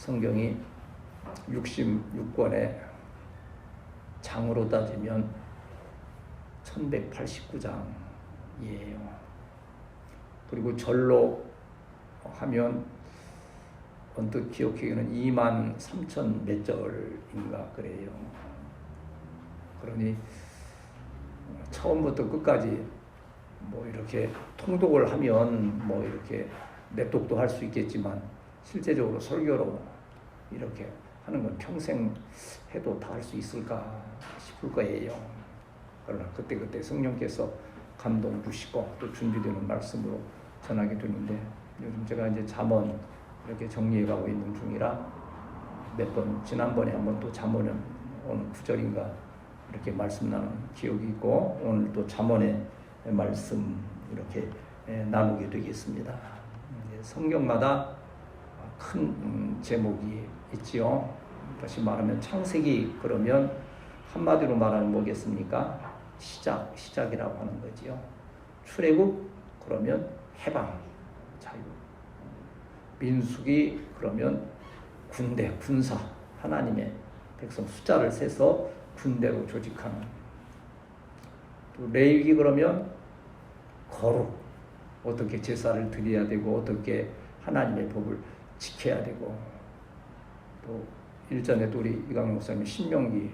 성경이 66권에 장으로 따지면 1189장이에요. 그리고 절로 하면 언뜻 기억하기에는 23,000 몇 절인가 그래요. 그러니 처음부터 끝까지 뭐 이렇게 통독을 하면 뭐 이렇게 냅독도 할 수 있겠지만 실제적으로 설교로 이렇게 하는 건 평생 해도 다 할 수 있을까 싶을 거예요. 그러나 그때그때 성령께서 감동 주시고 또 준비되는 말씀으로 전하게 되는데, 요즘 제가 이제 잠언 이렇게 정리해 가고 있는 중이라 몇 번 지난번에 한번 또 잠언은 오늘 9절인가 이렇게 말씀 나눈 기억이 있고, 오늘 또 잠언의 말씀 이렇게 나누게 되겠습니다. 성경마다 큰 제목이 있지요. 다시 말하면 창세기 그러면 한마디로 말하면 뭐겠습니까? 시작이라고 하는 거지요. 출애굽 그러면 해방, 자유. 민수기 그러면 군대, 군사, 하나님의 백성 숫자를 세서 군대로 조직하는. 또 레위기 그러면 거룩, 어떻게 제사를 드려야 되고 어떻게 하나님의 법을 지켜야 되고, 또 일전에 또 우리 이강용 목사님 신명기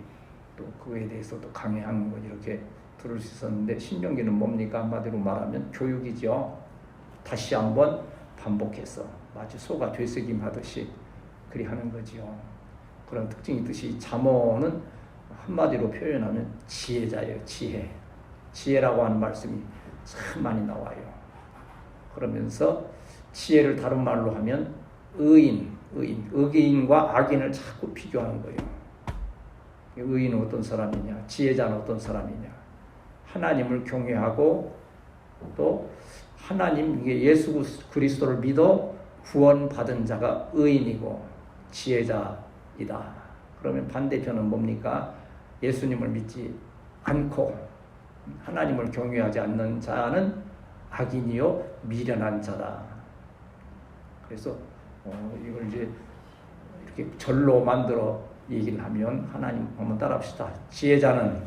또 그거에 대해서 또 강의하는 거 이렇게 들을 수 있었는데, 신명기는 뭡니까? 한마디로 말하면 교육이죠. 다시 한번 반복해서 마치 소가 되새김 하듯이 그리 하는 거지요. 그런 특징이 있듯이 잠언은 한마디로 표현하면 지혜자예요. 지혜라고 하는 말씀이 참 많이 나와요. 그러면서 지혜를 다른 말로 하면 의인과 악인을 자꾸 비교하는 거예요. 의인은 어떤 사람이냐, 지혜자는 어떤 사람이냐. 하나님을 경외하고 또 하나님, 예수 그리스도를 믿어 구원받은 자가 의인이고 지혜자이다. 그러면 반대편은 뭡니까? 예수님을 믿지 않고 하나님을 경외하지 않는 자는 악인이요 미련한 자다. 그래서 이걸 이제 이렇게 절로 만들어 얘기를 하면, 하나님 한번 따라합시다. 지혜자는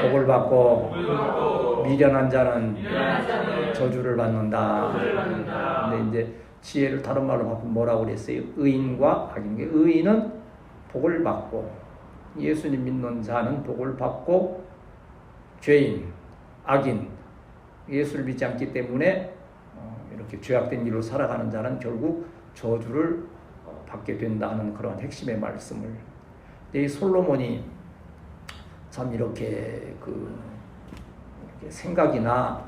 복을 받고 미련한 자는 저주를 받는다. 근데 이제 지혜를 다른 말로 바꾸면 뭐라고 그랬어요? 의인과 악인. 의인은 복을 받고, 예수님 믿는 자는 복을 받고, 죄인, 악인, 예수를 믿지 않기 때문에 이렇게 죄악된 일로 살아가는 자는 결국 저주를 받게 된다는 그런 핵심의 말씀을. 이 솔로몬이 참 이렇게 이렇게 생각이나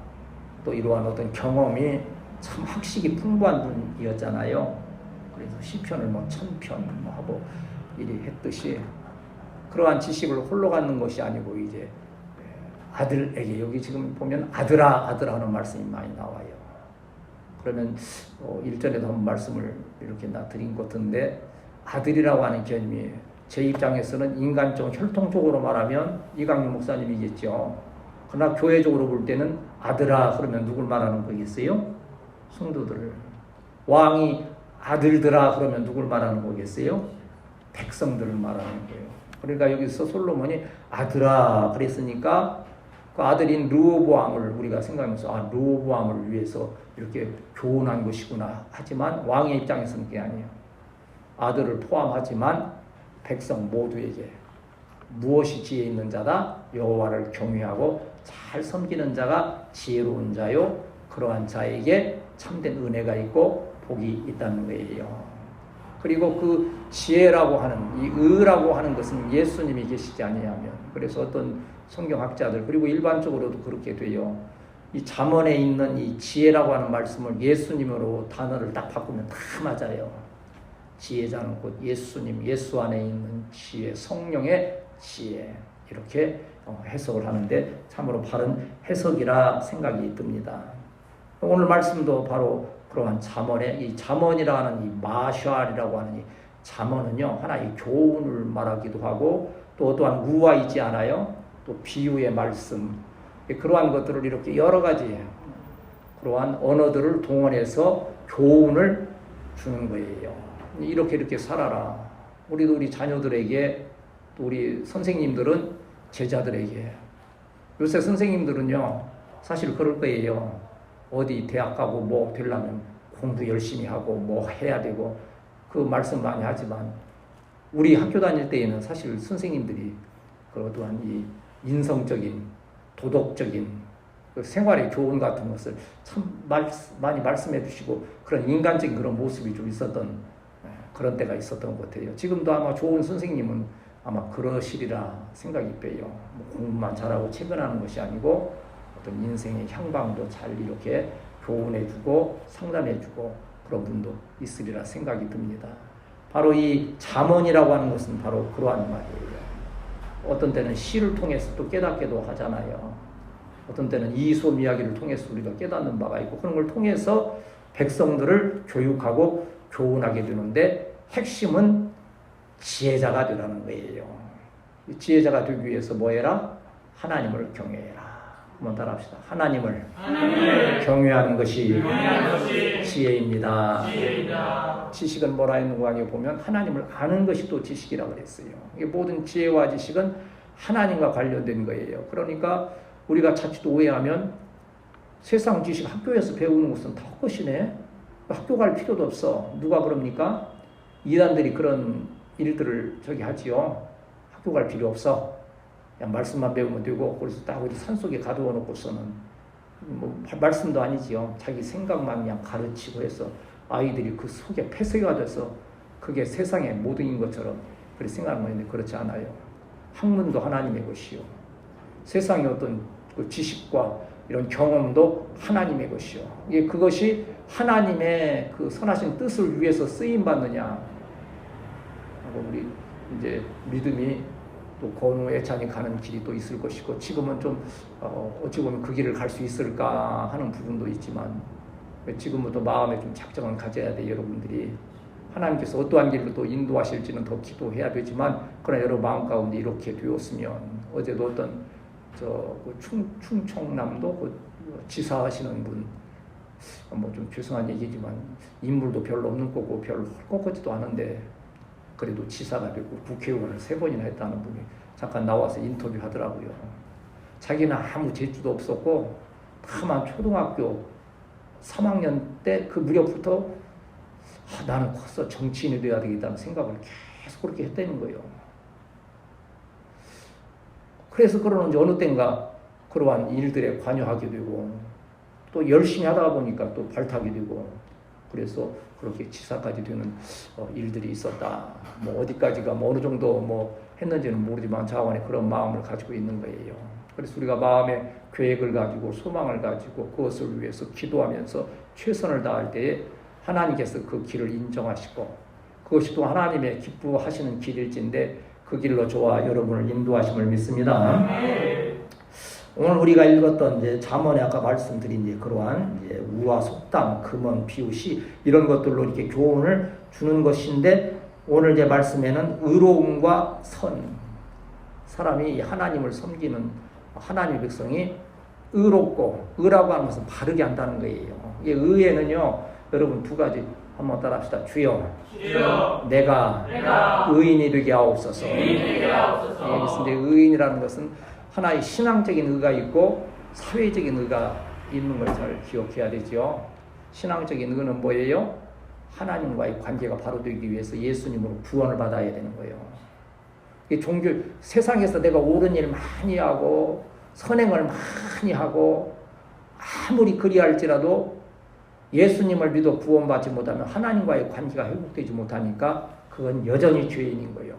또 이러한 어떤 경험이 참 학식이 풍부한 분이었잖아요. 그래서 시편을 뭐 1000편 하고 이리 했듯이, 그러한 지식을 홀로 갖는 것이 아니고 이제 아들에게, 여기 지금 보면 아들아 하는 말씀이 많이 나와요. 그러면 일전에도 한번 말씀을 이렇게 드린 것 같은데, 아들이라고 하는 개념이 제 입장에서는 인간적 혈통적으로 말하면 이강용 목사님이겠죠. 그러나 교회적으로 볼 때는 아들아 그러면 누굴 말하는 거겠어요? 성도들. 왕이 아들들아 그러면 누굴 말하는 거겠어요? 백성들을 말하는 거예요. 그러니까 여기서 솔로몬이 아들아 그랬으니까 그 아들인 르호보암을 우리가 생각하면서 르호보암을 위해서 이렇게 교훈한 것이구나. 하지만 왕의 입장에서는 그게 아니에요. 아들을 포함하지만 백성 모두에게 무엇이 지혜 있는 자다? 여호와를 경외하고 잘 섬기는 자가 지혜로운 자요. 그러한 자에게 참된 은혜가 있고 복이 있다는 거예요. 그리고 그 지혜라고 하는, 이 의라고 하는 것은 예수님이 계시지 아니하면, 그래서 어떤 성경학자들 그리고 일반적으로도 그렇게 돼요. 이 잠언에 있는 이 지혜라고 하는 말씀을 예수님으로 단어를 딱 바꾸면 다 맞아요. 지혜자는 곧 예수님, 예수 안에 있는 지혜, 성령의 지혜, 이렇게 해석을 하는데 참으로 바른 해석이라 생각이 듭니다. 오늘 말씀도 바로 그러한 잠언의, 이 잠언이라 하는 이 마샬이라고 하는 이 잠언은요, 하나의 교훈을 말하기도 하고 또 또한 우화이지 않아요? 또 비유의 말씀, 그러한 것들을 이렇게 여러 가지 그러한 언어들을 동원해서 교훈을 주는 거예요. 이렇게 살아라. 우리도 우리 자녀들에게, 또 우리 선생님들은 제자들에게. 요새 선생님들은요, 사실 그럴 거예요. 어디 대학 가고 뭐 되려면 공부 열심히 하고 뭐 해야 되고, 그 말씀 많이 하지만, 우리 학교 다닐 때에는 사실 선생님들이 그러한 이 인성적인, 도덕적인, 그 생활의 교훈 같은 것을 참 많이 말씀해 주시고, 그런 인간적인 그런 모습이 좀 있었던 그런 때가 있었던 것 같아요. 지금도 아마 좋은 선생님은 아마 그러시리라 생각이 빼요. 뭐 공부만 잘하고 체근하는 것이 아니고 어떤 인생의 향방도 잘 이렇게 교훈해주고 상담해주고 그런 분도 있으리라 생각이 듭니다. 바로 이 잠언이라고 하는 것은 바로 그러한 말이에요. 어떤 때는 시를 통해서 또 깨닫기도 하잖아요. 어떤 때는 이솜 이야기를 통해서 우리가 깨닫는 바가 있고, 그런 걸 통해서 백성들을 교육하고 교훈하게 되는데, 핵심은 지혜자가 되라는 거예요. 지혜자가 되기 위해서 뭐 해라? 하나님을 경외해라. 한번 따라합시다. 하나님을 경외하는 것이 지혜입니다. 지식은 뭐라 했는가 보면 하나님을 아는 것이 또 지식이라고 그랬어요. 이게 모든 지혜와 지식은 하나님과 관련된 거예요. 그러니까 우리가 자칫 오해하면 세상 지식 학교에서 배우는 것은 다 헛것이네. 학교 갈 필요도 없어. 누가 그럽니까? 이단들이 그런 일들을 하지요. 학교 갈 필요 없어. 그냥 말씀만 배우면 되고, 그래서 딱 어디 산속에 가두어 놓고서는 뭐 말씀도 아니지요. 자기 생각만 그냥 가르치고 해서 아이들이 그 속에 폐쇄가 돼서 그게 세상의 모든인 것처럼 그렇게 생각하는 건데, 그렇지 않아요. 학문도 하나님의 것이요. 세상의 어떤 그 지식과 이런 경험도 하나님의 것이요. 이게 그것이 하나님의 그 선하신 뜻을 위해서 쓰임 받느냐 하고, 우리 이제 믿음이 또 건우 애찬이 가는 길이 또 있을 것이고, 지금은 좀 어찌 보면 그 길을 갈 수 있을까 하는 부분도 있지만, 지금부터 마음에 좀 작정을 가져야 돼. 여러분들이 하나님께서 어떠한 길로 또 인도하실지는 더 기도해야 되지만, 그러나 여러분 마음 가운데 이렇게 되었으면, 어제도 어떤 그 충청남도 그 지사하시는 분, 뭐 좀 죄송한 얘기지만 인물도 별로 없는 거고 별로 할 것 같지도 않은데, 그래도 지사가 되고 국회의원을 3번이나 했다는 분이 잠깐 나와서 인터뷰 하더라고요. 자기는 아무 재주도 없었고, 다만 초등학교 3학년 때 그 무렵부터 나는 커서 정치인이 되어야 되겠다는 생각을 계속 그렇게 했다는 거예요. 그래서 그러는지 어느 땐가 그러한 일들에 관여하게 되고, 또 열심히 하다 보니까 또 발탁이 되고, 그래서 그렇게 지사까지 되는 일들이 있었다. 뭐 어디까지가 뭐 어느 정도 뭐 했는지는 모르지만 자원에 그런 마음을 가지고 있는 거예요. 그래서 우리가 마음의 계획을 가지고 소망을 가지고 그것을 위해서 기도하면서 최선을 다할 때에 하나님께서 그 길을 인정하시고, 그것이 또 하나님의 기뻐하시는 길일진데 그 길로 저와 여러분을 인도하심을 믿습니다. 오늘 우리가 읽었던 이제 잠언에 아까 말씀드린 이제 그러한 이제 우화, 속담, 금언, 비유, 시 이런 것들로 이렇게 교훈을 주는 것인데, 오늘 이제 말씀에는 의로움과 선, 사람이 하나님을 섬기는 하나님의 백성이 의롭고, 의라고 하는 것은 바르게 한다는 거예요. 이게 의에는요, 여러분 2가지 한번 따라합시다. 주여, 내가 의인이 되게 하옵소서. 여기서 이제 의인이라는 것은 하나의 신앙적인 의가 있고 사회적인 의가 있는 걸 잘 기억해야 되죠. 신앙적인 의는 뭐예요? 하나님과의 관계가 바로 되기 위해서 예수님으로 구원을 받아야 되는 거예요. 이 종교, 세상에서 내가 옳은 일 많이 하고 선행을 많이 하고 아무리 그리할지라도 예수님을 믿어 구원받지 못하면 하나님과의 관계가 회복되지 못하니까 그건 여전히 죄인인 거예요.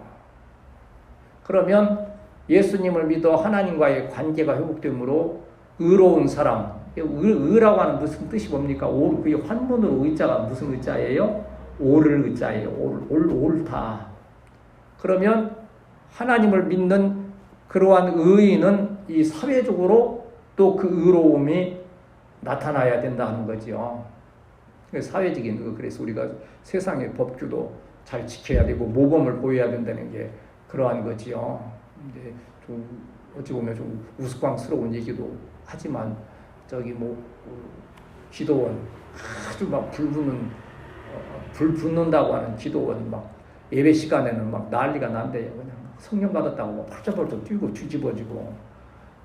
그러면 예수님을 믿어 하나님과의 관계가 회복되므로 의로운 사람, 의라고 하는 무슨 뜻이 뭡니까? 그 환문으로 의자가 무슨 의자예요? 옳을 의자예요. 옳다. 그러면 하나님을 믿는 그러한 의인은 이 사회적으로 또 그 의로움이 나타나야 된다는 거죠. 사회적인 의, 그래서 우리가 세상의 법규도 잘 지켜야 되고 모범을 보여야 된다는 게 그러한 거지요. 근데 좀 어찌 보면 좀 우스꽝스러운 얘기도 하지만, 저기 뭐 기도원 아주 막 불부는 불 붙는다고 하는 기도원 막 예배 시간에는 막 난리가 난대요. 그냥 성령 받았다고 막 벌쩍벌쩍 뛰고 뒤집어지고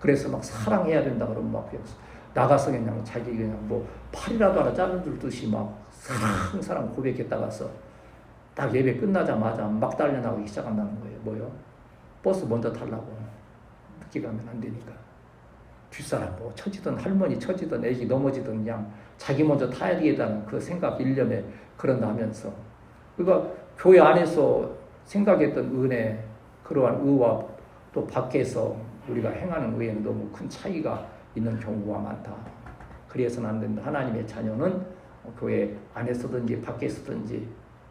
그래서 막 사랑해야 된다 그러면 막 나가서 그냥 자기 그냥 뭐 팔이라도 하나 자르듯이 막 사랑 고백했다가서 딱 예배 끝나자마자 막 달려나가기 시작한다는 거예요. 뭐요? 버스 먼저 타려고. 늦게 가면 안 되니까. 뒷사람 뭐 처지든 할머니 처지든 애기 넘어지든 그냥 자기 먼저 타야 되겠다는 그 생각 일념에 그런다 하면서 그러니까 교회 안에서 생각했던 은혜 그러한 의와 또 밖에서 우리가 행하는 의에는 너무 큰 차이가 있는 경우가 많다. 그래서는 안 된다. 하나님의 자녀는 교회 안에서든지 밖에서든지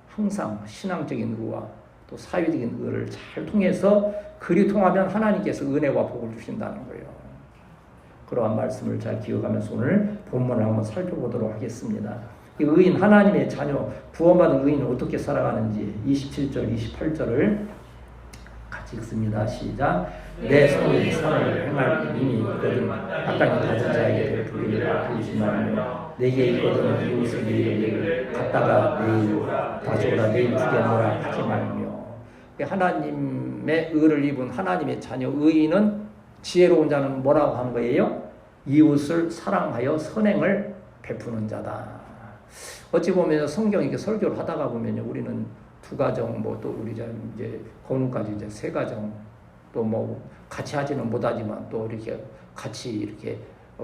항상 신앙적인 의와 또 사회적인 의를 잘 통해서 그리 통하면 하나님께서 은혜와 복을 주신다는 거예요. 그러한 말씀을 잘 기억하면서 오늘 본문을 한번 살펴보도록 하겠습니다. 이 의인 하나님의 자녀 구원받은 의인은 어떻게 살아가는지 27절 28절을 같이 읽습니다. 시작. 내 손이 선을 행할 힘이 있거든 마땅히 가진 자에게 베풀리라 하지 말며 내게 있거든 이웃의 일을 갖다가 내일 가져오라 내일 주겠노라 하지 말며 하나님의 의를 입은 하나님의 자녀 의인은 지혜로운 자는 뭐라고 하는 거예요? 이웃을 사랑하여 선행을 베푸는 자다. 어찌 보면 성경 이렇게 설교를 하다가 보면 우리는 두 가정 뭐 또 우리 이제 건우까지 이제 세 가정 또 뭐 같이 하지는 못하지만 또 이렇게 같이 이렇게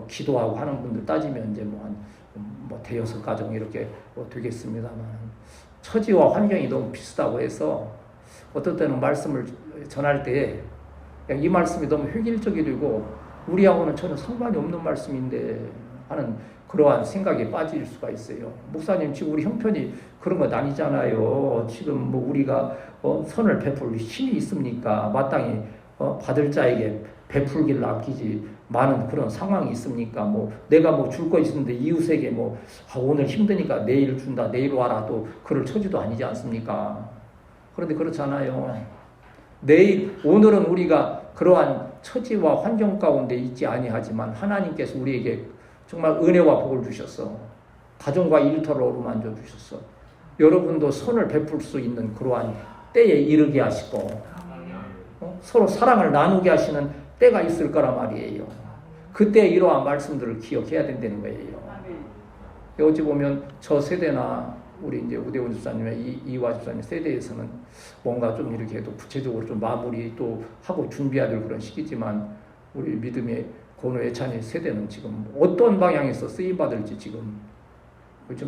기도하고 하는 분들 따지면 이제 뭐 대여섯 가정 이렇게 되겠습니다만 처지와 환경이 너무 비슷하고 해서 어떨 때는 말씀을 전할 때 이 말씀이 너무 획일적이고 우리하고는 전혀 상관이 없는 말씀인데 하는 그러한 생각에 빠질 수가 있어요. 목사님 지금 우리 형편이 그런 건 아니잖아요. 지금 뭐 우리가 선을 베풀 힘이 있습니까? 마땅히 받을 자에게 베풀기를 아끼지 많은 그런 상황이 있습니까? 뭐 내가 뭐 줄 거 있는데 이웃에게 오늘 힘드니까 내일 준다 내일 와라 또 그럴 처지도 아니지 않습니까? 그런데 그렇잖아요. 오늘은 우리가 그러한 처지와 환경 가운데 있지 아니하지만 하나님께서 우리에게 정말 은혜와 복을 주셨어. 가정과 일터를 어루만져 주셨어. 여러분도 선을 베풀 수 있는 그러한 때에 이르게 하시고 서로 사랑을 나누게 하시는 때가 있을 거란 말이에요. 그때 이러한 말씀들을 기억해야 된다는 거예요. 어찌 보면 저 세대나 우리 이제 우대훈 집사님의 이화 집사님 세대에서는 뭔가 좀 이렇게 해도 구체적으로 좀 마무리 또 하고 준비해야 될 그런 시기지만 우리 믿음의 권우 애찬의 세대는 지금 어떤 방향에서 쓰임받을지 지금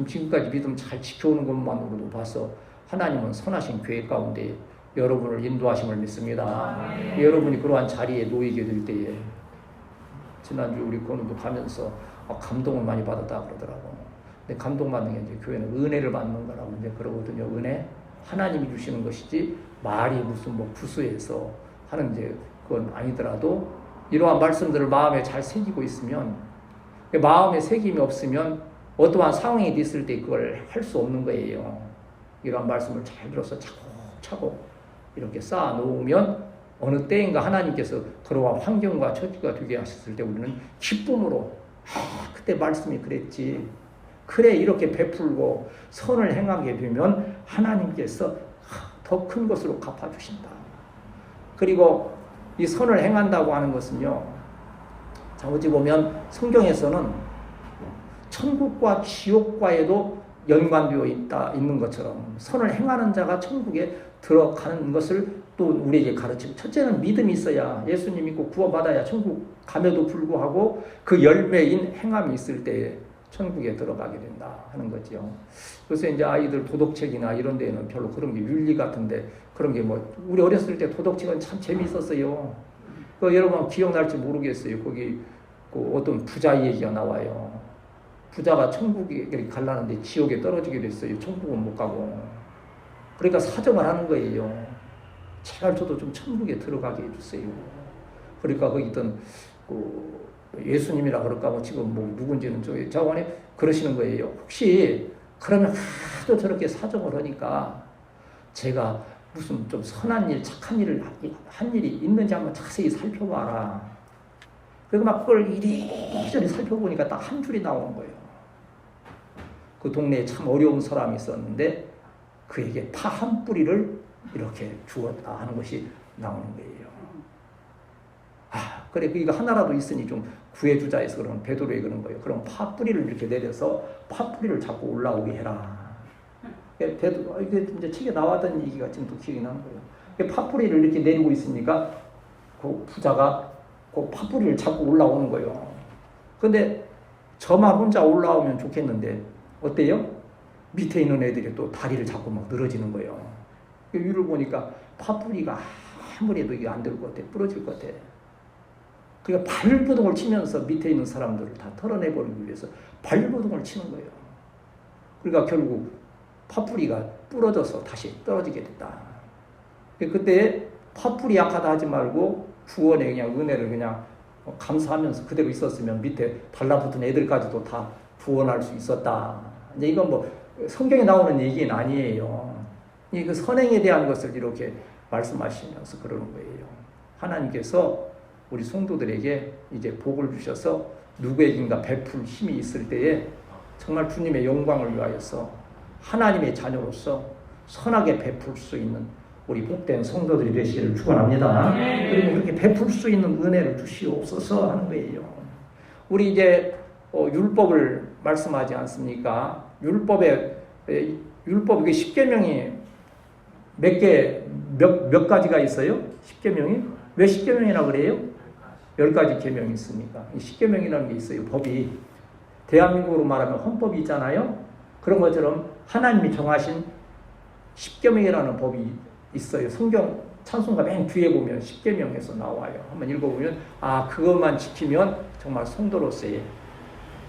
지금까지 믿음 잘 지켜오는 것만으로도 봐서 하나님은 선하신 계획 가운데 여러분을 인도하심을 믿습니다. 여러분이 그러한 자리에 놓이게 될 때에 지난주 우리 권우도 가면서 감동을 많이 받았다 그러더라고. 근데 감동받는 게 이제 교회는 은혜를 받는 거라고 이제 그러거든요. 은혜 하나님이 주시는 것이지 말이 무슨 구수해서 하는 이제 그건 아니더라도 이러한 말씀들을 마음에 잘 새기고 있으면 마음에 새김이 없으면 어떠한 상황이 있을 때 그걸 할 수 없는 거예요. 이러한 말씀을 잘 들어서 차곡차곡 이렇게 쌓아 놓으면 어느 때인가 하나님께서 그러한 환경과 처지가 되게 하셨을 때 우리는 기쁨으로 그때 말씀이 그랬지. 그래 이렇게 베풀고 선을 행하게 되면 하나님께서 더 큰 것으로 갚아주신다. 그리고 이 선을 행한다고 하는 것은요. 자, 어찌 보면 성경에서는 천국과 지옥과에도 연관되어 있는 것처럼 선을 행하는 자가 천국에 들어가는 것을 또 우리에게 가르치고 첫째는 믿음이 있어야 예수님 믿고 구원받아야 천국 감에도 불구하고 그 열매인 행함이 있을 때에 천국에 들어가게 된다 하는 거죠. 그래서 이제 아이들 도덕책이나 이런 데에는 별로 그런 게 윤리 같은데 그런 게 우리 어렸을 때 도덕책은 참 재미있었어요. 여러분 기억날지 모르겠어요. 거기 어떤 부자 얘기가 나와요. 부자가 천국에 가려는데 지옥에 떨어지게 됐어요. 천국은 못 가고. 그러니까 사정을 하는 거예요. 제발 저도 좀 천국에 들어가게 해주세요. 그러니까 거기 있던 예수님이라 그럴까 지금 누군지는 자원에 그러시는 거예요. 혹시 그러면 하도 저렇게 사정을 하니까 제가 무슨 좀 선한 일, 착한 일을 한 일이 있는지 한번 자세히 살펴봐라. 그리고 막 그걸 이리저리 살펴보니까 딱 한 줄이 나오는 거예요. 그 동네에 참 어려운 사람이 있었는데 그에게 파 한 뿌리를 이렇게 주었다 하는 것이 나오는 거예요. 아, 그래, 이거 하나라도 있으니 좀 구해주자 해서 그러면 베드로에게 그런 거예요. 그럼 파 뿌리를 이렇게 내려서 파 뿌리를 잡고 올라오게 해라. 베드로, 이게 이제 책에 나왔던 얘기가 지금 또 기억이 나는 거예요. 파 뿌리를 이렇게 내리고 있으니까 그 부자가 그 파 뿌리를 잡고 올라오는 거예요. 근데 저만 혼자 올라오면 좋겠는데 어때요? 밑에 있는 애들이 또 다리를 잡고 막 늘어지는 거예요. 위를 보니까 파 뿌리가 아무리 해도 이게 안 될 것 같아. 부러질 것 같아. 그러니까 발버둥을 치면서 밑에 있는 사람들을 다 털어내버리기 위해서 발버둥을 치는 거예요. 그러니까 결국 파뿌리가 부러져서 다시 떨어지게 됐다. 그때 파뿌리 약하다 하지 말고 구원의 그냥 은혜를 그냥 감사하면서 그대로 있었으면 밑에 달라붙은 애들까지도 다 구원할 수 있었다. 이제 이건 뭐 성경에 나오는 얘기는 아니에요. 그 선행에 대한 것을 이렇게 말씀하시면서 그러는 거예요. 하나님께서 우리 성도들에게 이제 복을 주셔서 누구에게인가 베풀 힘이 있을 때에 정말 주님의 영광을 위하여서 하나님의 자녀로서 선하게 베풀 수 있는 우리 복된 성도들이 되시기를 축원합니다. 그리고 그렇게 베풀 수 있는 은혜를 주시옵소서 하는 거예요. 우리 이제 율법을 말씀하지 않습니까? 율법이 10계명이 몇 가지가 있어요? 10계명이? 왜 10계명이라고 그래요? 10가지 계명이 있습니까? 10계명이라는 게 있어요. 법이. 대한민국으로 말하면 헌법이 있잖아요. 그런 것처럼 하나님이 정하신 10계명이라는 법이 있어요. 성경 찬송가 맨 뒤에 보면 10계명에서 나와요. 한번 읽어보면 아, 그것만 지키면 정말 성도로서의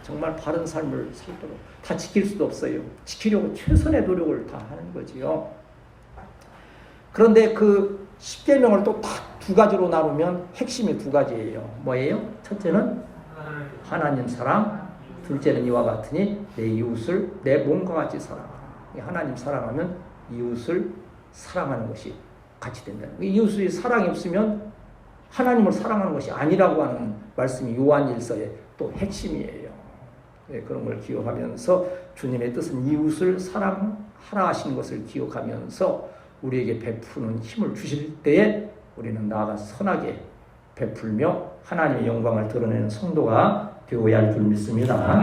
정말 바른 삶을 살도록 다 지킬 수도 없어요. 지키려고 최선의 노력을 다 하는 거지요. 그런데 그 10계명을 또 딱 두 가지로 나누면 핵심이 두 가지예요. 뭐예요? 첫째는 하나님 사랑, 둘째는 이와 같으니 내 이웃을 내 몸과 같이 사랑하라. 하나님 사랑하면 이웃을 사랑하는 것이 같이 된다는 거예요. 이웃의 사랑이 없으면 하나님을 사랑하는 것이 아니라고 하는 말씀이 요한일서의 또 핵심이에요. 네, 그런 걸 기억하면서 주님의 뜻은 이웃을 사랑하라 하시는 것을 기억하면서 우리에게 베푸는 힘을 주실 때에 우리는 나아가 선하게 베풀며 하나님의 영광을 드러내는 성도가 되어야 할 줄 믿습니다.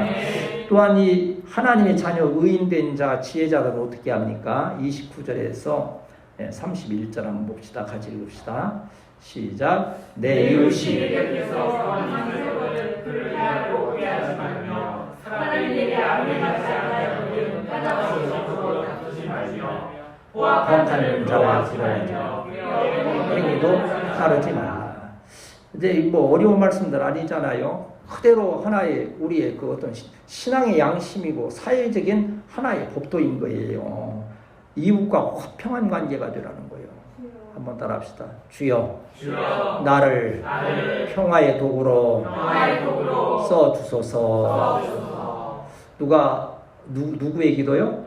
또한 이 하나님의 자녀 의인된 자 지혜자들은 어떻게 합니까? 29절에서 31절 한번 봅시다. 같이 읽읍시다. 시작. 내 이웃이 내게서 선한 그를 해하고 오해하지 말며 하나님에게 아무리 하지 않아야 하나 없어서 다투지 말며 포악하는 자와 지랄하며 행위도 따르지 말라. 이제 뭐 어려운 말씀들 아니잖아요. 그대로 하나의 우리의 그 어떤 신앙의 양심이고 사회적인 하나의 법도인 거예요. 이웃과 화평한 관계가 되라는 거예요. 한번 따라합시다. 주여, 나를 평화의 도구로 써주소서. 누구의 기도요?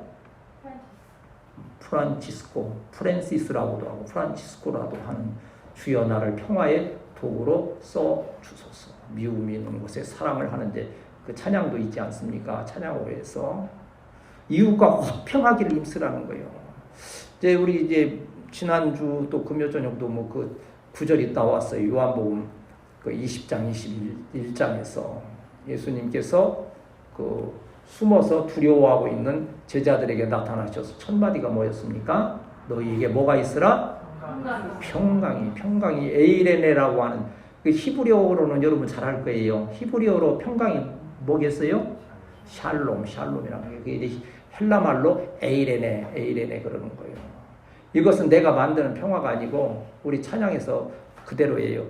프란시스코라고도 하고 프란치스코라도 하는 주여 나를 평화의 도구로 써주소서. 미움이 있는 곳에 사랑을 하는데 그 찬양도 있지 않습니까? 찬양으로 해서 이웃과 화평하기를 힘쓰라는 거예요. 이제 우리 이제 지난주 또 금요 저녁도 뭐 그 구절이 나왔어요. 요한복음 그 20장 21장에서 예수님께서 그 숨어서 두려워하고 있는 제자들에게 나타나셔서 첫 마디가 뭐였습니까? 너희에게 뭐가 있으라? 평강이 에이레네라고 하는 그 히브리어로는 여러분 잘 알 거예요. 히브리어로 평강이 뭐겠어요? 샬롬이라는 게 헬라말로 에이레네 그러는 거예요. 이것은 내가 만드는 평화가 아니고 우리 찬양에서 그대로예요.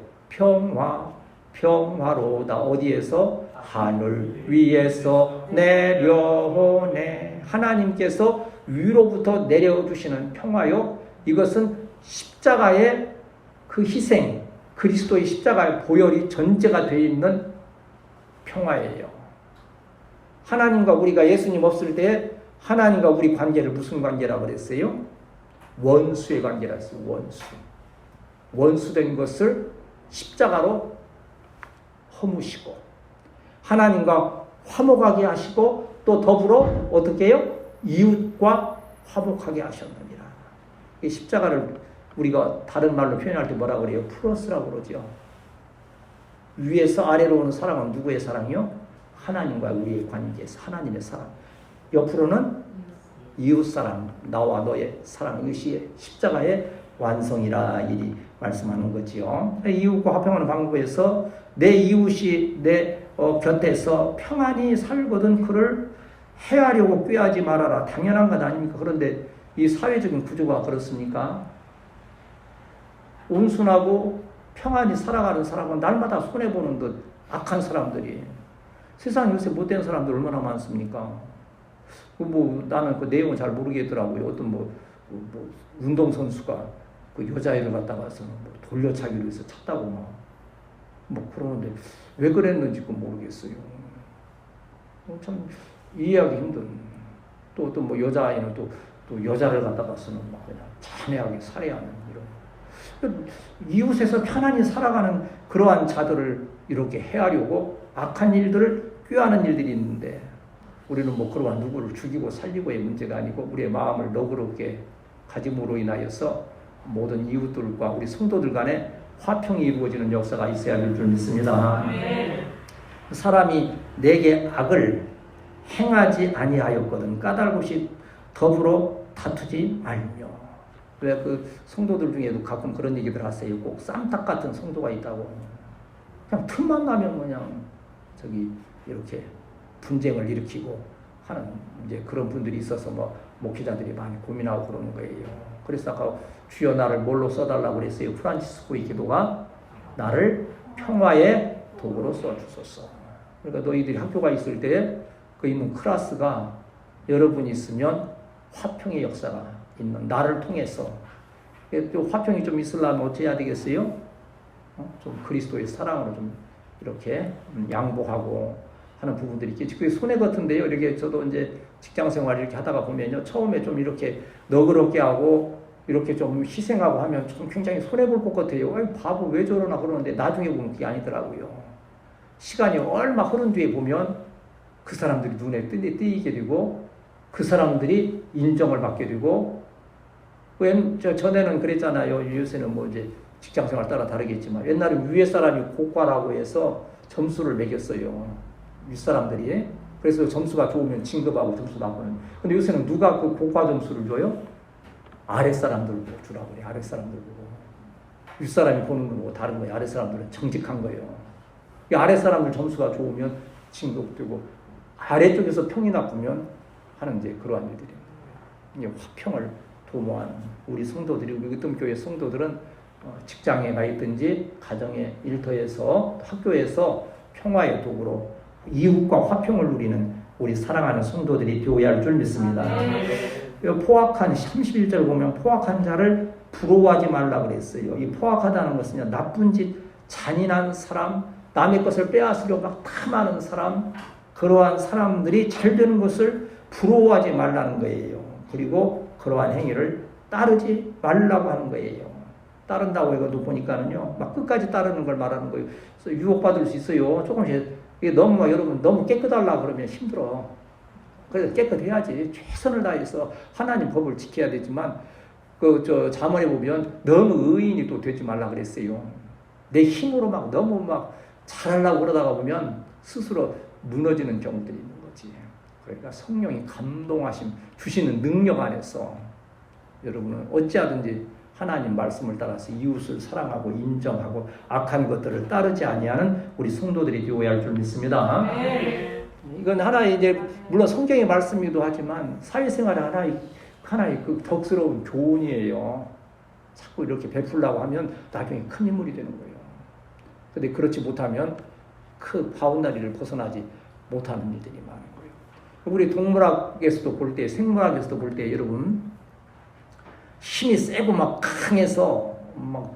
평화로다. 어디에서? 하늘 위에서 내려오네. 하나님께서 위로부터 내려주시는 평화요. 이것은 십자가의 그 희생, 그리스도의 십자가의 보혈이 전제가 되어 있는 평화예요. 하나님과 우리가 예수님 없을 때 하나님과 우리 관계를 무슨 관계라고 그랬어요? 원수의 관계라 했어요. 원수된 것을 십자가로 허무시고 하나님과 화목하게 하시고 또 더불어 어떻게 해요? 이웃과 화목하게 하셨느니라. 이 십자가를 우리가 다른 말로 표현할 때 뭐라 그래요? 플러스라고 그러죠. 위에서 아래로 오는 사랑은 누구의 사랑이요? 하나님과 우리의 관계에서 하나님의 사랑. 옆으로는 이웃 사랑, 나와 너의 사랑, 이것이 십자가의 완성이라 이리 말씀하는 거지요. 이웃과 화평하는 방법에서 내 이웃이 내 곁에서 평안히 살거든 그를 해하려고 꾀하지 말아라. 당연한 것 아닙니까? 그런데 이 사회적인 구조가 그렇습니까? 온순하고 평안히 살아가는 사람은 날마다 손해보는 듯 악한 사람들이, 세상 요새 못된 사람들 얼마나 많습니까? 나는 그 내용을 잘 모르겠더라고요. 어떤 운동선수가 그 여자애를 갖다가서 돌려차기로 해서 찼다고 그러는데 왜 그랬는지 모르겠어요. 참 이해하기 힘든. 또 어떤 여자아이는 또 여자를 갖다가서는 그냥 잔인하게 살해하는 이런. 이웃에서 편안히 살아가는 그러한 자들을 이렇게 해하려고 악한 일들을 꾀하는 일들이 있는데, 우리는 그러한 누구를 죽이고 살리고의 문제가 아니고 우리의 마음을 너그럽게 가짐으로 인하여서 모든 이웃들과 우리 성도들 간에 화평이 이루어지는 역사가 있어야 될 줄 믿습니다. 사람이 내게 악을 행하지 아니하였거든 까닭없이 더불어 다투지 말며. 왜 그 성도들 중에도 가끔 그런 얘기들 하세요. 꼭 쌈딱 같은 성도가 있다고. 그냥 틈만 나면 그냥 이렇게 분쟁을 일으키고 하는 이제 그런 분들이 있어서 목회자들이 많이 고민하고 그러는 거예요. 그래서 아까 주여 나를 뭘로 써달라고 그랬어요. 프란치스코의 기도가 나를 평화의 도구로 써주소서. 그러니까 너희들이 학교가 있을 때 그 있는 클래스가 여러분이 있으면 화평의 역사가 있는 나를 통해서, 또 화평이 좀 있으려면 어떻게 해야 되겠어요? 좀 그리스도의 사랑으로 좀 이렇게 양보하고 하는 부분들이 있겠지. 그게 손해 같은데요. 이렇게 저도 이제 직장 생활 이렇게 하다가 보면요. 처음에 좀 이렇게 너그럽게 하고 이렇게 좀 희생하고 하면 좀 굉장히 손해 볼 것 같아요. 아이, 바보 왜 저러나 그러는데 나중에 보면 그게 아니더라고요. 시간이 얼마 흐른 뒤에 보면 그 사람들이 눈에 띄게 되고 그 사람들이 인정을 받게 되고, 전에는 그랬잖아요. 요새는 이제 직장 생활 따라 다르겠지만 옛날에 위에 사람이 고과라고 해서 점수를 매겼어요. 윗사람들이. 그래서 점수가 좋으면 진급하고 점수 나고는. 근데 요새는 누가 그 고과 점수를 줘요? 아랫사람들 주라고 그래. 아랫사람들 보고. 윗사람이 보는 건 다른 거예요. 아랫사람들은 정직한 거예요. 이 아랫사람들 점수가 좋으면 진급되고 아래쪽에서 평이 나쁘면 하는 이제 그러한 일들입니다. 이게 화평을 도모하는 우리 성도들이, 우리 으뜸교회 성도들은 직장에 가 있든지 가정의 일터에서 학교에서 평화의 도구로 이웃과 화평을 누리는 우리 사랑하는 성도들이 되어야 할 줄 믿습니다. 포악한 31절 보면 포악한 자를 부러워하지 말라 그랬어요. 이 포악하다는 것은 나쁜 짓, 잔인한 사람, 남의 것을 빼앗으려고 탐하는 사람, 그러한 사람들이 잘 되는 것을 부러워하지 말라는 거예요. 그리고 그러한 행위를 따르지 말라고 하는 거예요. 따른다고 해도 보니까는요, 끝까지 따르는 걸 말하는 거예요. 그래서 유혹받을 수 있어요. 조금씩. 여러분 너무 깨끗하려고 그러면 힘들어. 그래서 깨끗해야지. 최선을 다해서 하나님 법을 지켜야 되지만, 잠언에 보면 너무 의인이 또 되지 말라 그랬어요. 내 힘으로 너무 잘하려고 그러다가 보면 스스로 무너지는 경우들이 있는 거지. 그러니까 성령이 감동하심 주시는 능력 안에서 여러분은 어찌하든지 하나님 말씀을 따라서 이웃을 사랑하고 인정하고 악한 것들을 따르지 아니하는 우리 성도들이 되어야 할 줄 믿습니다. 이건 하나의 이제 물론 성경의 말씀이기도 하지만 사회생활의 하나의 그 덕스러운 교훈이에요. 자꾸 이렇게 베풀려고 하면 나중에 큰 인물이 되는 거예요. 근데 그렇지 못하면 그 바운다리를 벗어나지 못하는 일들이 많은 거예요. 우리 동물학에서도 볼 때, 생물학에서도 볼 때 여러분 힘이 세고 강해서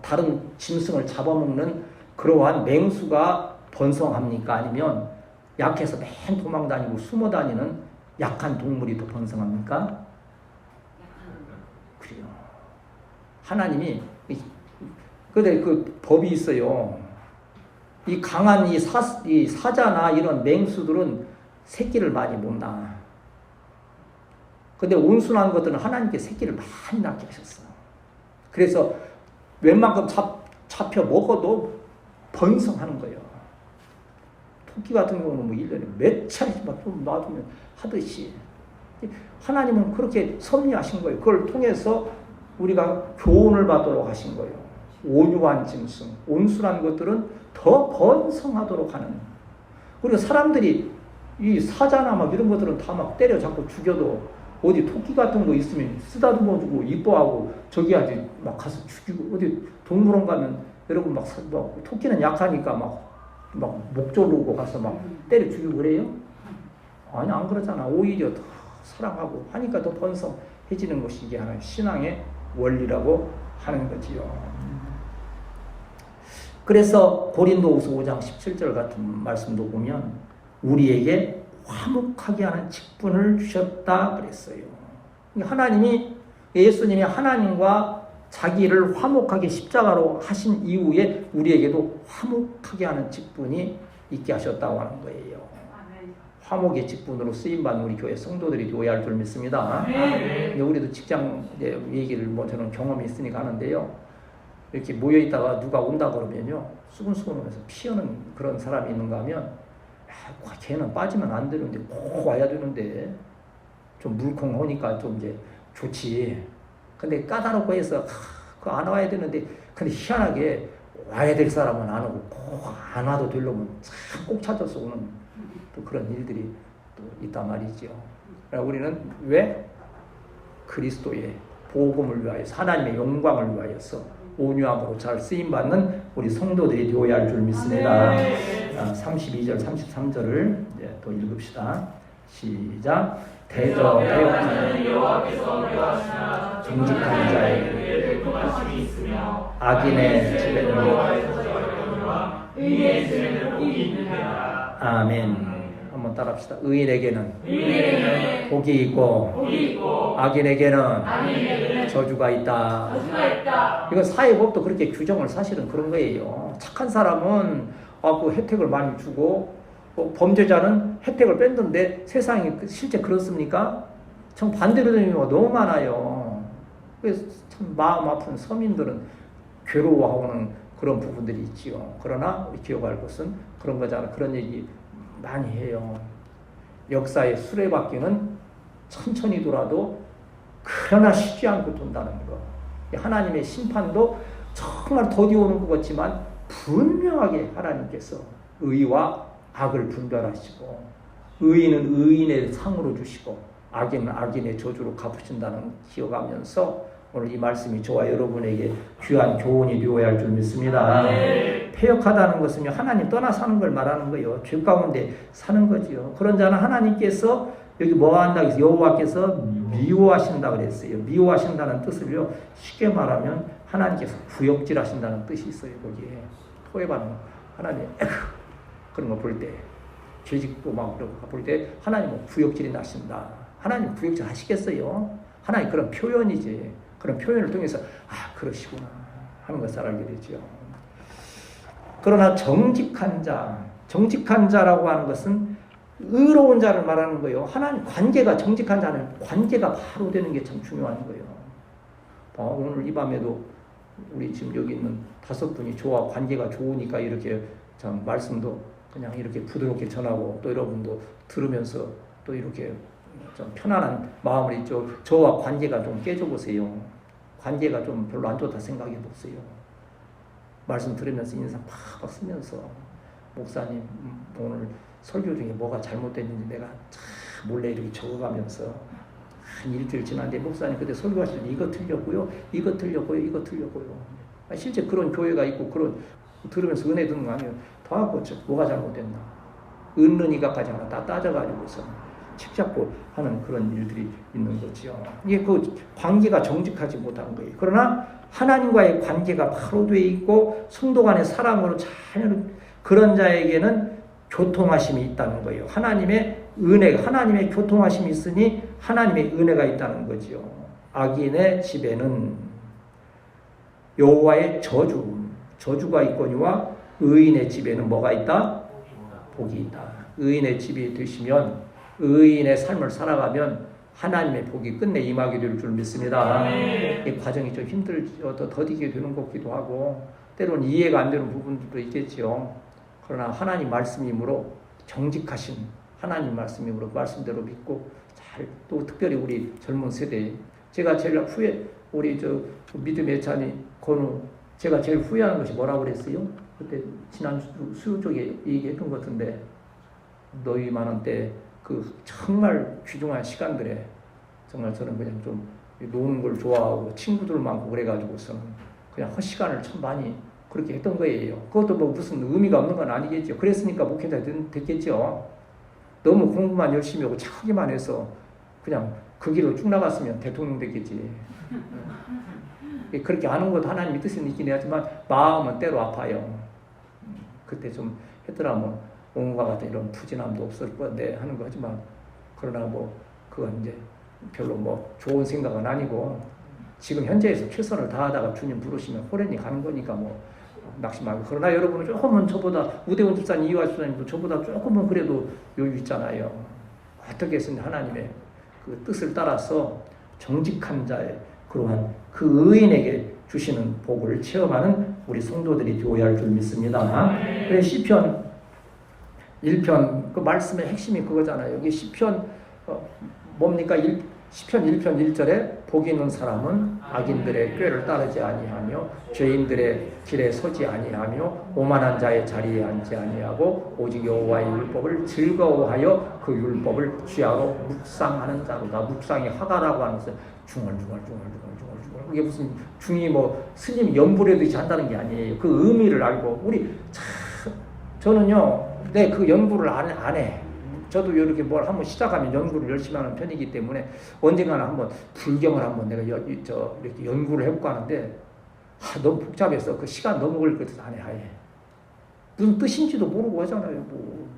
다른 짐승을 잡아먹는 그러한 맹수가 번성합니까? 아니면 약해서 맨 도망다니고 숨어다니는 약한 동물이 더 번성합니까? 그래요. 하나님이 근데 그 법이 있어요. 이 강한 이 사자나 이런 맹수들은 새끼를 많이 못 낳아. 근데 온순한 것들은 하나님께 새끼를 많이 낳게 하셨어. 그래서 웬만큼 잡혀 먹어도 번성하는 거예요. 토끼 같은 경우는 뭐 1년에 몇 차례씩 막 좀 놔두면 하듯이. 하나님은 그렇게 섭리하신 거예요. 그걸 통해서 우리가 교훈을 받도록 하신 거예요. 온유한 짐승, 온순한 것들은 더 번성하도록 하는. 그리고 사람들이 이 사자나 막 이런 것들은 다 막 때려잡고 죽여도 어디 토끼 같은 거 있으면 쓰다듬어 주고 이뻐하고 저기 아직 막 가서 죽이고, 어디 동물원 가면 여러분 막 토끼는 약하니까 막 목 조르고 가서 막 때려 죽이고 그래요? 아니, 안 그러잖아. 오히려 더 사랑하고 하니까 더 번성해지는 것이 이게 하나의 신앙의 원리라고 하는 거지요. 그래서 고린도후서 5장 17절 같은 말씀도 보면 우리에게 화목하게 하는 직분을 주셨다 그랬어요. 하나님이, 예수님이 하나님과 자기를 화목하게 십자가로 하신 이후에 우리에게도 화목하게 하는 직분이 있게 하셨다고 하는 거예요. 화목의 직분으로 쓰임받는 우리 교회 성도들이 되어야 할 줄 믿습니다. 우리도 직장 얘기를 뭐 저는 경험이 있으니까 하는데요. 이렇게 모여있다가 누가 온다 그러면요, 수근수근하면서 피하는 그런 사람이 있는가 하면, 걔는 빠지면 안 되는데 꼭 와야 되는데, 좀 물컹하니까 좀 이제 좋지. 근데 까다롭고 해서 그거 안 와야 되는데, 근데 희한하게 와야 될 사람은 안 오고 꼭 안 와도 되려면 참 꼭 찾아서 오는 또 그런 일들이 또 있단 말이죠. 우리는 왜? 그리스도의 복음을 위하여서, 하나님의 영광을 위하여서 온유함으로 잘 쓰임받는 우리 성도들이 되어야 할 줄 믿습니다. 32절, 33절을 또 읽읍시다. 시작. 대저 배역하는 여호와께서 묘하시나 정직한 자에게 공하심이 있으며 악인의 집에는 의인의 집에는 복이 있느니라. 아멘. 한번 따라합시다. 의인에게는 복이 있고 악인에게는 저주가 있다. 이거 사회법도 그렇게 규정을 사실은 그런 거예요. 착한 사람은 그 혜택을 많이 주고, 범죄자는 혜택을 뺏는데 세상이 실제 그렇습니까? 참 반대로 되는 경우가 너무 많아요. 그래서 참 마음 아픈 서민들은 괴로워하는 그런 부분들이 있지요. 그러나 우리 기억할 것은 그런 거잖아. 그런 얘기 많이 해요. 역사의 수레바퀴는 천천히 돌아도 그러나 쉬지 않고 돈다는 거. 하나님의 심판도 정말 더디 오는 것 같지만 분명하게 하나님께서 의와 악을 분별하시고, 의인은 의인의 상으로 주시고 악인은 악인의 저주로 갚으신다는 기억하면서 오늘 이 말씀이 저와 여러분에게 귀한 교훈이 되어야 할 줄 믿습니다. 패역하다는 것은 하나님 떠나 사는 걸 말하는 거예요. 죄 가운데 사는 거지요. 그런 자는 하나님께서 여기 뭐 한다 해서 여호와께서 미워하신다 그랬어요. 미워하신다는 뜻을요, 쉽게 말하면 하나님께서 구역질 하신다는 뜻이 있어요. 거기에 토해받는 하나님 그런 거 볼 때, 죄짓고 막 볼 때 하나님은 구역질이 나신다. 하나님 구역질 하시겠어요? 하나님 그런 표현이지. 그런 표현을 통해서 그러시구나 하는 것을 알게 되죠. 그러나 정직한 자라고 하는 것은 의로운 자를 말하는 거예요. 하나님 관계가, 정직한 자는 관계가 바로 되는 게 참 중요한 거예요. 오늘 이 밤에도 우리 지금 여기 있는 5분이 저와 관계가 좋으니까 이렇게 참 말씀도 그냥 이렇게 부드럽게 전하고, 또 여러분도 들으면서 또 이렇게 좀 편안한 마음을 있죠. 저와 관계가 좀 깨져보세요. 관계가 좀 별로 안 좋다 생각해보세요. 말씀 들으면서 인상 팍팍 쓰면서, 목사님 오늘 설교 중에 뭐가 잘못됐는지 내가 참 몰래 이렇게 적어가면서 한 일주일 지났는데, 목사님 그때 설교하실 때 이거 틀렸고요, 이거 틀렸고요. 실제 그런 교회가 있고, 그런 들으면서 은혜 듣는 거 아니에요. 더 하고 뭐가 잘못됐나, 은는이가까지 하나 다 따져가지고서 책 잡고 하는 그런 일들이 있는 거죠. 이게 그 관계가 정직하지 못한 거예요. 그러나 하나님과의 관계가 바로 되어 있고 성도 간의 사랑으로 잘 그런 자에게는 교통하심이 있다는 거예요. 하나님의 은혜가, 하나님의 교통하심이 있으니 하나님의 은혜가 있다는 거죠. 악인의 집에는 여호와의 저주가 있거니와 의인의 집에는 뭐가 있다? 복이 있다. 의인의 집이 되시면, 의인의 삶을 살아가면 하나님의 복이 끝내 임하게 될 줄 믿습니다. 아멘. 이 과정이 좀 힘들죠. 더디게 되는 것 같기도 하고 때로는 이해가 안 되는 부분들도 있겠죠. 그러나 하나님 말씀이므로 정직하신 하나님 말씀이므로 말씀대로 믿고 잘 또 특별히 우리 젊은 세대 제가 제일 우리 믿음의 찬이 건우 제가 제일 후회하는 것이 뭐라고 그랬어요? 그때 지난 수요 쪽에 얘기했던 것 같은데 너희 많은 때 그 정말 귀중한 시간들에 정말 저는 그냥 좀 노는 걸 좋아하고 친구들 많고 그래가지고서는 그냥 헛시간을 참 많이 그렇게 했던 거예요. 그것도 뭐 무슨 의미가 없는 건 아니겠죠. 그랬으니까 목회자 됐겠죠. 너무 공부만 열심히 하고 착하기만 해서 그냥 그 길로 쭉 나갔으면 대통령 됐겠지. 그렇게 하는 것도 하나님의 뜻은 있긴 하지만 마음은 때로 아파요. 그때 좀 했더라면 온과 같은 이런 부진함도 없을 건데 하는 거지만 그러나 뭐 그건 이제 별로 뭐 좋은 생각은 아니고 지금 현재에서 최선을 다하다가 주님 부르시면 호련히 가는 거니까 뭐 낙심하고 그러나 여러분은 조금은 저보다 우대원 집사님 이화 집사님도 저보다 조금은 그래도 여유 있잖아요. 어떻게 해서 하나님의 그 뜻을 따라서 정직한 자의 그러한 그 의인에게 주시는 복을 체험하는 우리 성도들이 되어야 할 줄 믿습니다. 그래서 시편 1편 그 말씀의 핵심이 그거잖아요. 여기 시편 뭡니까? 시편 1편 1절에 복 있는 사람은 악인들의 꾀를 따르지 아니하며 죄인들의 길에 서지 아니하며 오만한 자의 자리에 앉지 아니하고 오직 여호와의 율법을 즐거워하여 그 율법을 취하로 묵상하는 자로다. 묵상이 하다라고 하는 것은 중얼중얼 그게 무슨 중이 뭐 스님 연불해듯이 한다는 게 아니에요. 그 의미를 알고 우리 참 저는요 그 연구를 안 해. 저도 이렇게 뭘 한번 시작하면 연구를 열심히 하는 편이기 때문에 언젠가는 한번 불경을 한번 내가 이렇게 연구를 해볼까 하는데 너무 복잡해서 그 시간 너무 걸릴 것 같아서 안 해. 아예. 무슨 뜻인지도 모르고 하잖아요. 뭐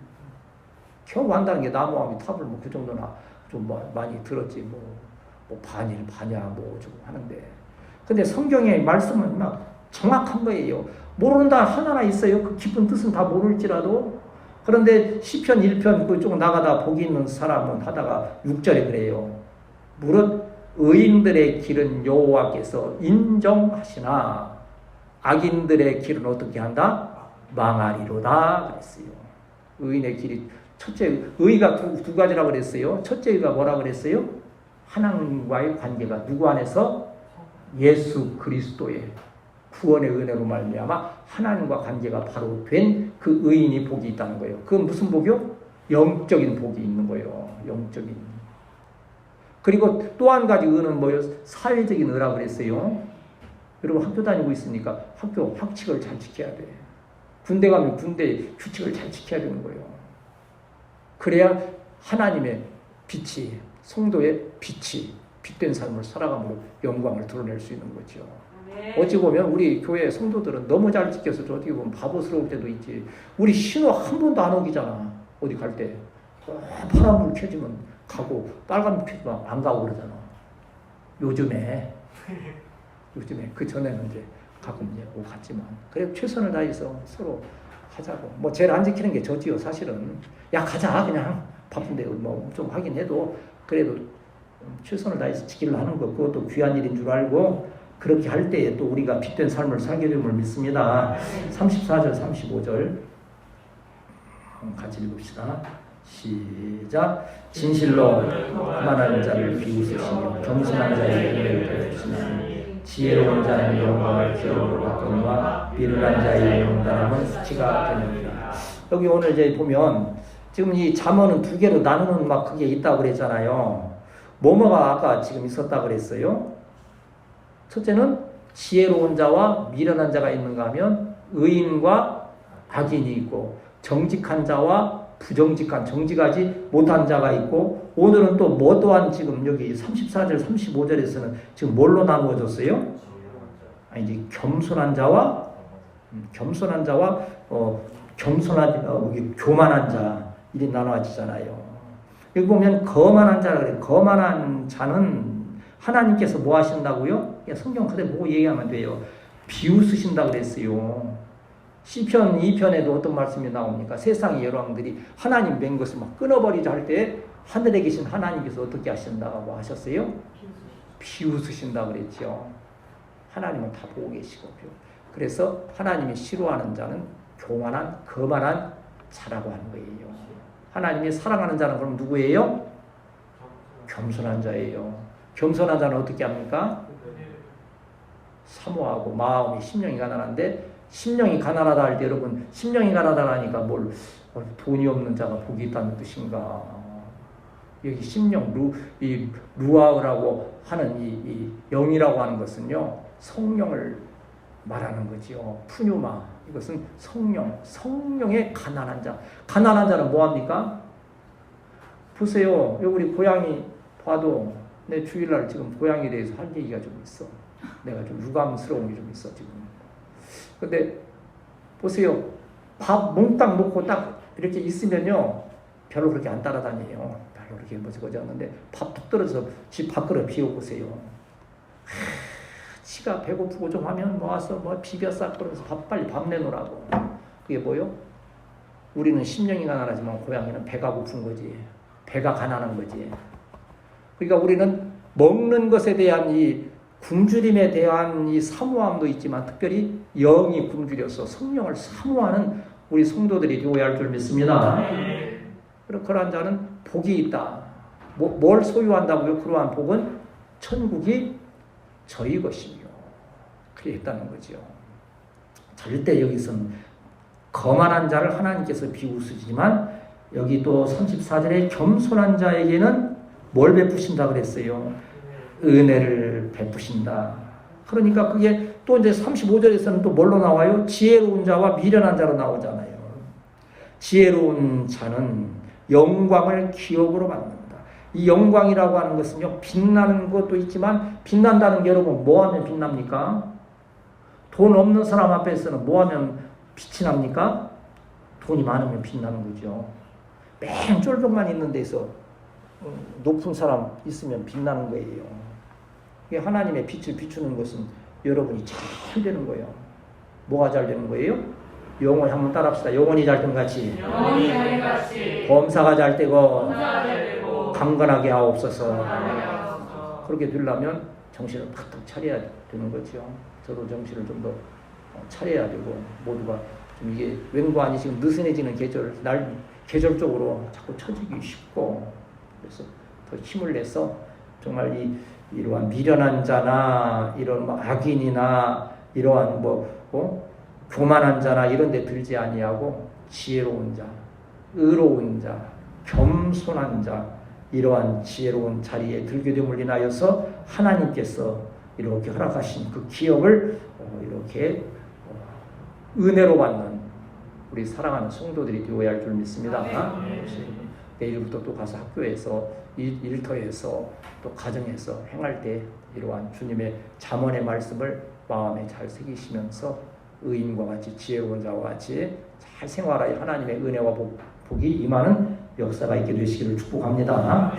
겨우 한다는 게 나무함이 탑을 뭐 그 정도나 좀 뭐 많이 들었지 뭐 반일 반야 뭐 좀 하는데 근데 성경의 말씀은 막 정확한 거예요. 모른다 하나나 있어요. 그 깊은 뜻은 다 모를지라도 그런데 시편 1편 그쪽 나가다 복이 있는 사람은 하다가 6절에 그래요. 무릇 의인들의 길은 여호와께서 인정하시나 악인들의 길은 어떻게 한다? 망하리로다 그랬어요. 의인의 길이 첫째 의가 두 가지라고 그랬어요. 첫째 의가 뭐라 그랬어요? 하나님과의 관계가 누구 안에서? 예수 그리스도의 구원의 은혜로 말미암아 하나님과 관계가 바로 된 그 의인이 복이 있다는 거예요. 그건 무슨 복이요? 영적인 복이 있는 거예요. 영적인. 그리고 또 한 가지 의는 뭐예요? 사회적인 의라고 그랬어요. 여러분 학교 다니고 있으니까 학교 학칙을 잘 지켜야 돼. 군대 가면 군대 규칙을 잘 지켜야 되는 거예요. 그래야 하나님의 빛이 성도의 빛이 빛된 삶을 살아감으로 영광을 드러낼 수 있는 거죠. 어찌 보면 우리 교회 성도들은 너무 잘 지켜서 어떻게 보면 바보스러울 때도 있지. 우리 신호 한 번도 안 어기잖아. 어디 갈 때. 파란불 켜지면 가고 빨간불 켜지면 안 가고 그러잖아. 요즘에 그 전에는 이제 가끔 이제 오고 갔지만 그래 최선을 다해서 서로 하자고. 뭐 제일 안 지키는 게 저지요 사실은. 야 가자 그냥 바쁜데 뭐 좀 하긴 해도 그래도 최선을 다해서 지키려 하는 거 그것도 귀한 일인 줄 알고 그렇게 할 때에 또 우리가 빛된 삶을 살게 됨을 믿습니다. 34절 35절 같이 읽읍시다. 시작. 진실로 교만한 자를 비웃으시며 겸손한 자의 은혜를 베푸시나니 지혜로운 자는 영광을 기업으로 받거니와 미련한 자의 용담은 수치가 되느니라. 여기 오늘 이제 보면 지금 이 잠언은 두 개로 나누는 막 그게 있다고 그랬잖아요. 뭐뭐가 아까 지금 있었다 그랬어요. 첫째는 지혜로운 자와 미련한 자가 있는가 하면 의인과 악인이 있고 정직한 자와 부정직한 정직하지 못한 자가 있고 오늘은 또 뭐 또한 지금 여기 34절 35절에서는 지금 뭘로 나누어졌어요? 아니 이제 겸손한 자와 교만한 자 이렇게 나눠지잖아요. 여기 보면 거만한 자라 그래요. 거만한 자는 하나님께서 뭐 하신다고요? 성경 그대로 보고 얘기하면 돼요. 비웃으신다고 그랬어요. 시편 2편에도 어떤 말씀이 나옵니까? 세상의 여러분들이 하나님 맹 것을 막 끊어버리자 할 때 하늘에 계신 하나님께서 어떻게 하신다고 하셨어요? 비웃으신다 그랬죠. 하나님은 다 보고 계시고. 그래서 하나님이 싫어하는 자는 교만한, 거만한 자라고 하는 거예요. 하나님이 사랑하는 자는 그럼 누구예요? 겸손한 자예요. 겸손한 자는 어떻게 합니까? 사모하고 마음이 심령이 가난한데, 심령이 가난하다 할 때 여러분, 심령이 가난하다니까 뭘 돈이 없는 자가 복이 있다는 뜻인가? 여기 심령 루아우라고 하는 이 영이라고 하는 것은요, 성령을 말하는 거지요. 푸뉴마, 이것은 성령의 가난한 자. 가난한 자는 뭐합니까? 보세요. 여기 우리 고양이 봐도 내 주일날 지금 고양이에 대해서 할 얘기가 좀 있어. 내가 좀 유감스러운 게 좀 있어 지금. 근데 보세요. 밥 몽땅 먹고 딱 이렇게 있으면요, 별로 그렇게 안 따라다녀요. 별로 그렇게 뭐지거졌는데 밥 뚝 떨어져서 집 밖으로 비워보세요. 치가 배고프고 좀 하면 모아서 뭐 비벼 싹 그러면서 빨리 밥 내놓으라고. 그게 뭐요? 우리는 심령이 가난하지만 고양이는 배가 고픈 거지. 배가 가난한 거지. 그러니까 우리는 먹는 것에 대한 이 굶주림에 대한 이 사모함도 있지만 특별히 영이 굶주려서 성령을 사모하는 우리 성도들이 되어야 할 줄 믿습니다. 그러한 자는 복이 있다. 뭘 소유한다고요? 그러한 복은 천국이 저희 것이며. 그래 했다는 거죠. 절대 여기서는 거만한 자를 하나님께서 비웃으시지만 여기 또 34절에 겸손한 자에게는 뭘 베푸신다 그랬어요? 은혜를 베푸신다. 그러니까 그게 또 이제 35절에서는 또 뭘로 나와요? 지혜로운 자와 미련한 자로 나오잖아요. 지혜로운 자는 영광을 기업으로 받는다. 이 영광이라고 하는 것은요, 빛나는 것도 있지만, 빛난다는 게 여러분 뭐 하면 빛납니까? 돈 없는 사람 앞에서는 뭐 하면 빛이 납니까? 돈이 많으면 빛나는 거죠. 맨 쫄벽만 있는 데서 높은 사람 있으면 빛나는 거예요. 하나님의 빛을 비추는 것은 여러분이 잘 되는 거예요. 뭐가 잘 되는 거예요? 영원히 한번 따라합시다. 영원히 잘 된 같이. 범사가 잘 되고 강건하게 하옵소서. 그렇게 되려면 정신을 팍팍 차려야 되는 거죠. 저도 정신을 좀 더 차려야 되고, 모두가 좀 이게 웬관이 지금 느슨해지는 계절적으로 자꾸 처지기 쉽고, 그래서 더 힘을 내서 정말 이러한 미련한 자나 이런 악인이나 이러한 교만한 자나 이런 데 들지 아니하고 지혜로운 자, 의로운 자, 겸손한 자, 이러한 지혜로운 자리에 들게 됨을 인하여서 하나님께서 이렇게 허락하신 그 기업을 이렇게 은혜로 받는 우리 사랑하는 성도들이 되어야 할 줄 믿습니다. 내일부터 또 가서 학교에서, 일터에서, 또 가정에서 행할 때 이러한 주님의 잠언의 말씀을 마음에 잘 새기시면서 의인과 같이 지혜로운 자와 같이 잘 생활하여 하나님의 은혜와 복이 임하는 역사가 있게 되시기를 축복합니다.